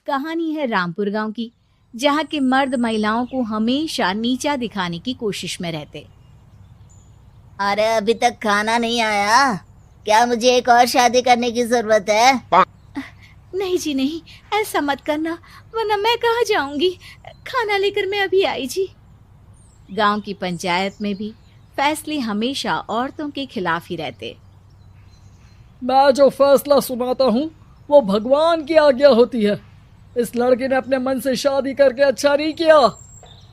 कहानी है रामपुर गांव की, जहां के मर्द महिलाओं को हमेशा नीचा दिखाने की कोशिश में रहते। अरे अभी तक खाना नहीं आया, क्या मुझे एक और शादी करने की जरूरत है? नहीं जी नहीं, ऐसा मत करना, वरना मैं कहाँ जाऊंगी। खाना लेकर मैं अभी आई जी। गांव की पंचायत में भी फैसले हमेशा औरतों के खिलाफ ही रहते। मैं जो फैसला सुनाता हूँ वो भगवान की आज्ञा होती है। इस लड़के ने अपने मन से शादी करके अच्छा नहीं किया।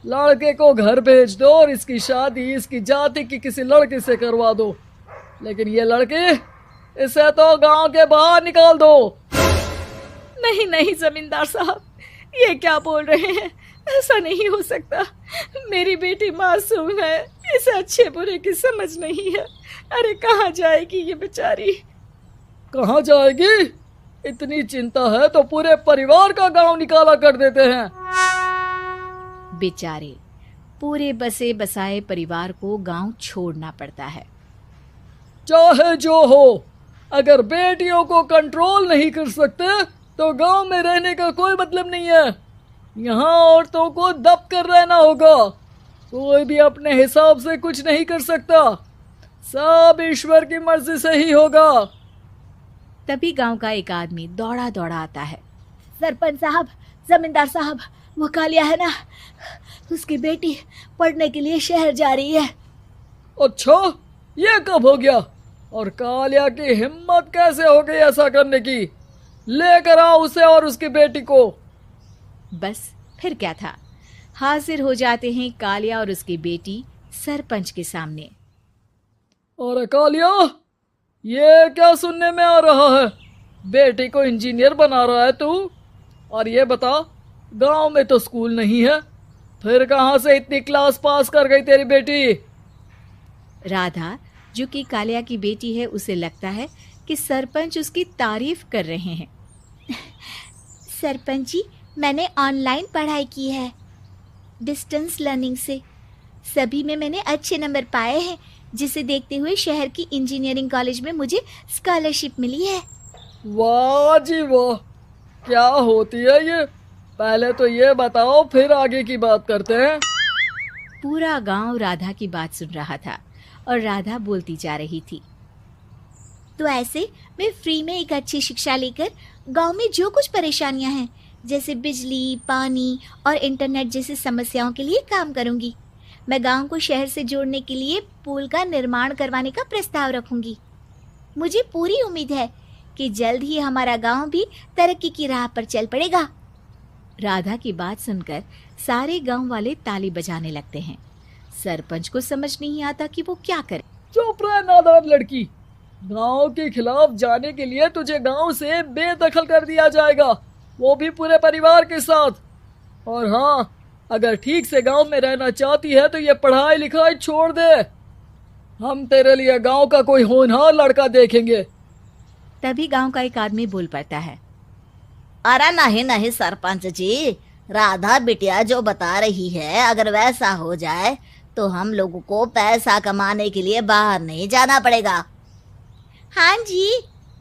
लड़के को घर भेज दो और इसकी शादी इसकी जाति की किसी लड़के से करवा दो, लेकिन ये लड़के, इसे तो गांव के बाहर निकाल दो। नहीं नहीं जमींदार साहब, ये क्या बोल रहे हैं? ऐसा नहीं हो सकता। मेरी बेटी मासूम है, इसे अच्छे बुरे की समझ नहीं है। अरे कहाँ जाएगी ये बेचारी? कहाँ जाएगी? इतनी चिंता है तो पूरे परिवार का गांव निकाला कर देते हैं। बेचारे पूरे बसे बसाए परिवार को गांव छोड़ना पड़ता है। चाहे जो हो, अगर बेटियों को कंट्रोल नहीं कर सकते तो गांव में रहने का कोई मतलब नहीं है। यहाँ औरतों को दब कर रहना होगा। कोई भी अपने हिसाब से कुछ नहीं कर सकता, सब ईश्वर की मर्जी से ही होगा। तभी गांव का एक आदमी दौड़ा दौड़ा आता है। सरपंच साहब, जमींदार साहब, वो कालिया है ना, उसकी बेटी पढ़ने के लिए शहर जा रही है। अच्छा, ये कब हो गया? और कालिया की हिम्मत कैसे हो गई ऐसा करने की? लेकर आओ उसे और उसकी बेटी को। बस फिर क्या था, हाजिर हो जाते हैं कालिया और उसकी बेटी सरपंच के सामने। और कालिया, ये क्या सुनने में आ रहा है? बेटी को इंजीनियर बना रहा है तू? और ये बता, गांव में तो स्कूल नहीं है, फिर कहां से इतनी क्लास पास कर गई तेरी बेटी? राधा, जो कि कालिया की बेटी है, उसे लगता है कि सरपंच उसकी तारीफ कर रहे हैं। सरपंच जी, मैंने ऑनलाइन पढ़ाई की है, डिस्टेंस लर्निंग से। सभी में मैंने अच्छे नंबर पाए हैं, जिसे देखते हुए शहर की इंजीनियरिंग कॉलेज में मुझे स्कॉलरशिप मिली है। वाह जी वाह, क्या होती है ये? पहले तो ये बताओ, फिर आगे की बात करते हैं। पूरा गांव राधा की बात सुन रहा था और राधा बोलती जा रही थी। तो ऐसे मैं फ्री में एक अच्छी शिक्षा लेकर गांव में जो कुछ परेशानियां हैं, जैसे बिजली, पानी और इंटरनेट जैसी समस्याओं के लिए काम करूंगी। मैं गांव को शहर से जोड़ने के लिए पुल का निर्माण करवाने का प्रस्ताव रखूंगी। मुझे पूरी उम्मीद है कि जल्द ही हमारा गांव भी तरक्की की राह पर चल पड़ेगा। राधा की बात सुनकर सारे गांव वाले ताली बजाने लगते हैं। सरपंच को समझ नहीं आता कि वो क्या करे। चुप रह नादान लड़की, गांव के खिलाफ जाने के लिए तुझे गांव से बेदखल कर दिया जाएगा, वो भी पूरे परिवार के साथ। और हाँ, अगर ठीक से गांव में रहना चाहती है तो ये पढ़ाई लिखाई छोड़ दे। हम तेरे लिए गांव का कोई होनहार लड़का देखेंगे। तभी गांव का एक आदमी बोल पड़ता है। अरे नहीं नहीं सरपंच जी, राधा बिटिया जो बता रही है, अगर वैसा हो जाए तो हम लोगों को पैसा कमाने के लिए बाहर नहीं जाना पड़ेगा। हाँ जी,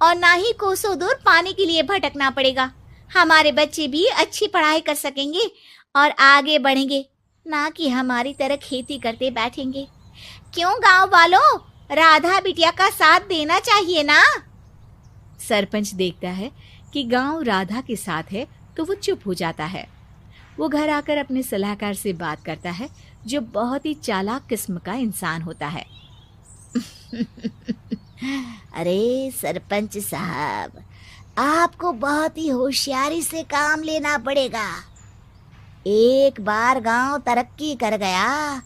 और ना ही कोसों दूर पानी के लिए भटकना पड़ेगा। हमारे बच्चे भी अच्छी पढ़ाई कर सकेंगे और आगे बढ़ेंगे, ना कि हमारी तरह खेती करते बैठेंगे। क्यों गांव वालों, राधा बिटिया का साथ देना चाहिए ना। सरपंच देखता है कि गांव राधा के साथ है तो वो चुप हो जाता है। वो घर आकर अपने सलाहकार से बात करता है, जो बहुत ही चालाक किस्म का इंसान होता है। अरे सरपंच साहब, आपको बहुत ही होशियारी से काम लेना पड़ेगा। एक बार गांव तरक्की कर गया,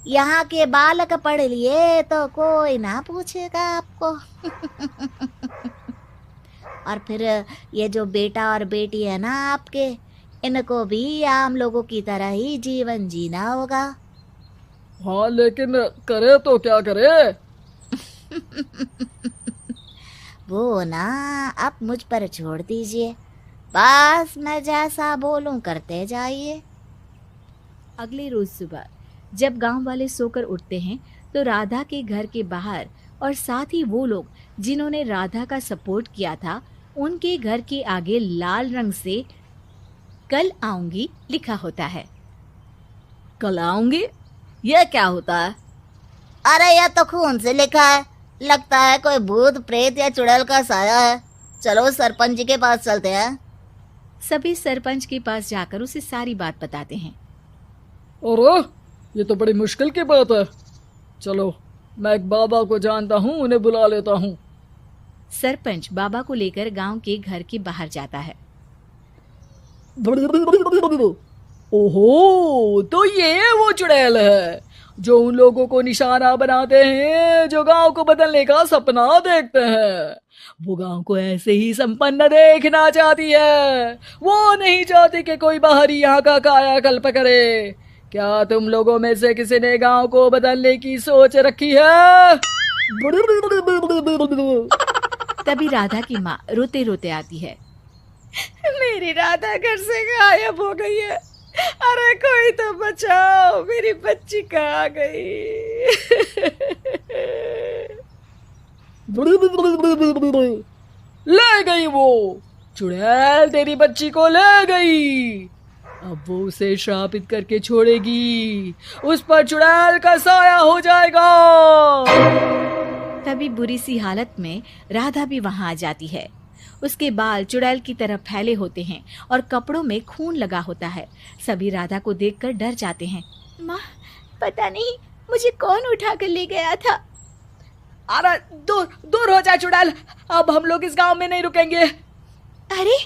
यहाँ के बालक पढ़ लिए तो कोई ना पूछेगा आपको। और फिर ये जो बेटा और बेटी है ना आपके, इनको भी आम लोगों की तरह ही जीवन जीना होगा। हाँ, लेकिन करे तो क्या करे? वो ना आप मुझ पर छोड़ दीजिए, बस मैं जैसा बोलूं करते जाइए। अगले रोज सुबह जब गांव वाले सोकर उठते हैं तो राधा के घर के बाहर और साथ ही वो लोग जिन्होंने राधा का सपोर्ट किया था, उनके घर के आगे लाल रंग से कल आऊंगी लिखा होता है। कल आऊंगी, यह क्या होता है? अरे यह तो खून से लिखा है, लगता है कोई भूत प्रेत या चुड़ैल का साया है। चलो सरपंच जी के पास चलते हैं। सभी सरपंच के पास जाकर उसे सारी बात बताते हैं। अरे ये तो बड़ी मुश्किल की बात है। चलो मैं एक बाबा को जानता हूँ, उन्हें बुला लेता हूँ। सरपंच बाबा को लेकर गांव के घर के बाहर जाता है। ओहो, तो ये वो चुड़ैल है जो उन लोगों को निशाना बनाते हैं जो गांव को बदलने का सपना देखते हैं। वो गांव को ऐसे ही संपन्न देखना चाहती है। वो नहीं चाहती कि कोई बाहरी यहाँ का कायाकल्प करे। क्या तुम लोगों में से किसी ने गांव को बदलने की सोच रखी है? तभी राधा की माँ रोते रोते आती है। मेरी राधा घर से गायब हो गई है। अरे कोई तो बचाओ, मेरी बच्ची कहाँ गई? ले गई वो चुड़ैल, तेरी बच्ची को ले गई। अब वो उसे श्रापित करके छोड़ेगी, उस पर चुड़ैल का साया हो जाएगा। तभी बुरी सी हालत में राधा भी वहां आ जाती है। उसके बाल चुड़ैल की तरह फैले होते हैं और कपड़ों में खून लगा होता है। सभी राधा को देखकर डर जाते हैं। माँ, पता नहीं मुझे कौन उठा कर ले गया था। अरे दूर दूर हो जा चुड़ैल, अब हम लोग इस गांव में नहीं रुकेंगे। अरे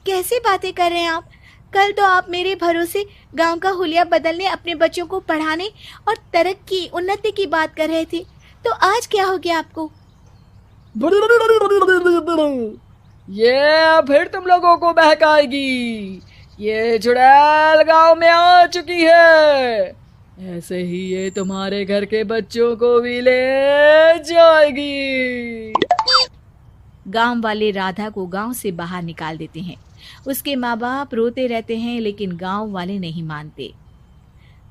कैसी बातें कर रहे हैं आप? कल तो आप मेरे भरोसे गांव का हुलिया बदलने, अपने बच्चों को पढ़ाने और तरक्की उन्नति की बात कर रहे थे, तो आज क्या हो गया आपको? ये फिर तुम लोगों को बहकाएगी। ये चुड़ैल गांव में आ चुकी है, ऐसे ही ये तुम्हारे घर के बच्चों को भी ले जाएगी। गांव वाले राधा को गांव से बाहर निकाल देते हैं। उसके माँ बाप रोते रहते हैं, लेकिन गांव वाले नहीं मानते।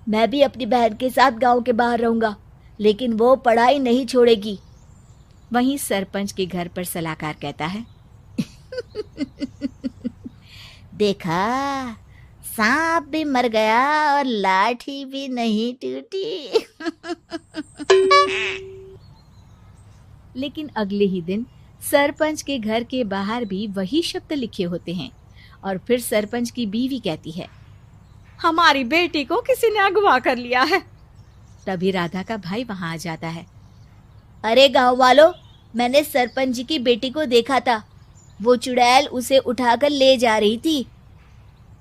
मैं भी अपनी बहन के साथ गांव के बाहर रहूंगा, लेकिन वो पढ़ाई नहीं छोड़ेगी। वहीं सरपंच के घर पर सलाहकार कहता है। देखा, सांप भी मर गया और लाठी भी नहीं टूटी। लेकिन अगले ही दिन सरपंच के घर के बाहर भी वही शब्द लिखे होते हैं। और फिर सरपंच की बीवी कहती है, हमारी बेटी को किसी ने अगवा कर लिया है। तभी राधा का भाई वहां आ जाता है। अरे गांव वालों, मैंने सरपंच जी की बेटी को देखा था। वो चुड़ैल उसे उठाकर ले जा रही थी।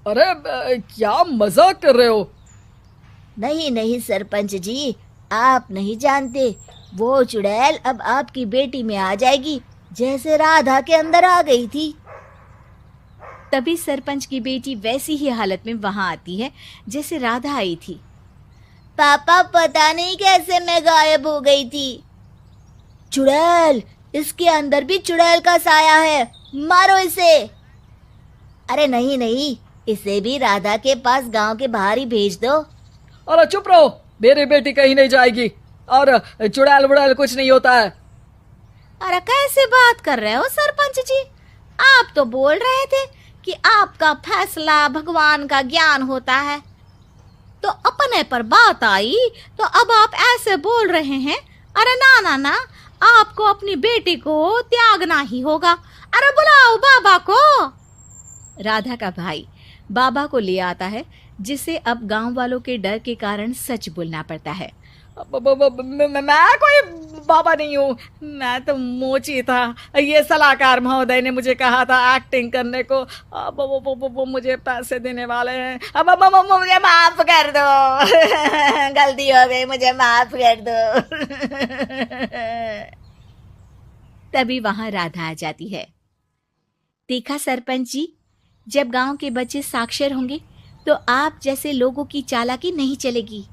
अरे क्या मजाक कर रहे हो? नहीं नहीं सरपंच जी, आप नहीं जानते। वो चुड़ैल अब आपकी बेटी में आ जाएगी, जैसे राधा के अंदर आ गई थी। तभी सरपंच की बेटी वैसी ही हालत में वहां आती है जैसे राधा आई थी। पापा, पता नहीं कैसे मैं गायब हो गई थी। चुड़ैल, इसके अंदर भी चुड़ैल का साया है, मारो इसे। अरे नहीं नहीं, इसे भी राधा के पास गांव के बाहर ही भेज दो। अरे चुप रहो, मेरी बेटी कहीं नहीं जाएगी और चुड़ैल वुड़ैल कुछ नहीं होता है। अरे कैसे बात कर रहे हो सरपंच जी? आप तो बोल रहे थे कि आपका फैसला भगवान का ज्ञान होता है, तो अपने पर बात आई तो अब आप ऐसे बोल रहे हैं। अरे ना ना ना, आपको अपनी बेटी को त्यागना ही होगा। अरे बुलाओ बाबा को। राधा का भाई बाबा को ले आता है, जिसे अब गांव वालों के डर के कारण सच बोलना पड़ता है। मैं कोई बाबा नहीं हूँ, मैं तो मोची था। ये सलाहकार महोदय ने मुझे कहा था एक्टिंग करने को। अब वो मुझे पैसे देने वाले हैं। अब मुझे माफ कर दो। गलती हो गई, मुझे माफ कर दो। तभी वहां राधा आ जाती है। देखा सरपंच जी, जब गांव के बच्चे साक्षर होंगे तो आप जैसे लोगों की चालाकी नहीं चलेगी।